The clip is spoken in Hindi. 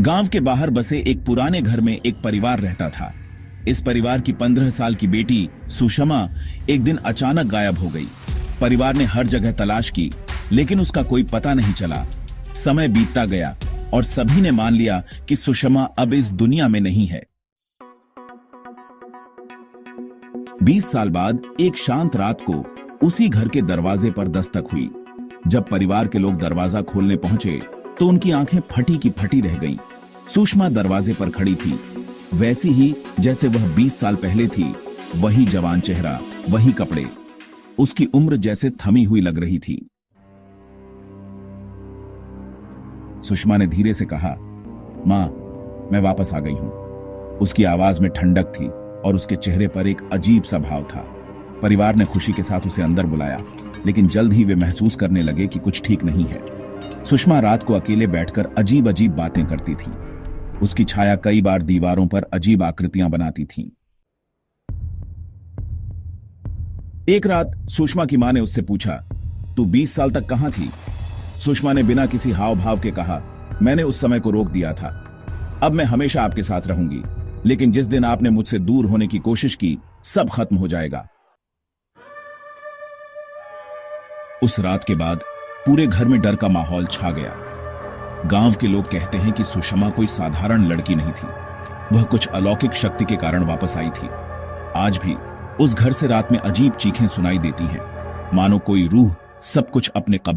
गांव के बाहर बसे एक पुराने घर में एक परिवार रहता था। इस परिवार की 15 साल की बेटी सुषमा एक दिन अचानक गायब हो गई। परिवार ने हर जगह तलाश की, लेकिन उसका कोई पता नहीं चला। समय बीतता गया और सभी ने मान लिया कि सुषमा अब इस दुनिया में नहीं है। 20 साल बाद एक शांत रात को उसी घर के दरवाजे पर दस्तक हुई। जब परिवार के लोग दरवाजा खोलने पहुंचे तो उनकी आंखें फटी की फटी रह गईं। सुषमा दरवाजे पर खड़ी थी, वैसी ही जैसे वह 20 साल पहले थी। वही जवान चेहरा, वही कपड़े। उसकी उम्र जैसे थमी हुई लग रही थी। सुषमा ने धीरे से कहा, मां, मैं वापस आ गई हूं। उसकी आवाज में ठंडक थी और उसके चेहरे पर एक अजीब सा भाव था। परिवार ने खुशी के साथ उसे अंदर बुलाया, लेकिन जल्द ही वे महसूस करने लगे कि कुछ ठीक नहीं है। सुषमा रात को अकेले बैठकर अजीब अजीब बातें करती थी। उसकी छाया कई बार दीवारों पर अजीब आकृतियां बनाती थी। एक रात सुषमा की मां ने उससे पूछा, तू 20 साल तक कहां थी? सुषमा ने बिना किसी हाव भाव के कहा, मैंने उस समय को रोक दिया था। अब मैं हमेशा आपके साथ रहूंगी, लेकिन जिस दिन आपने मुझसे दूर होने की कोशिश की, सब खत्म हो जाएगा। उस रात के बाद पूरे घर में डर का माहौल छा गया। गांव के लोग कहते हैं कि सुषमा कोई साधारण लड़की नहीं थी। वह कुछ अलौकिक शक्ति के कारण वापस आई थी। आज भी उस घर से रात में अजीब चीखें सुनाई देती हैं, मानो कोई रूह सब कुछ अपने कब्जे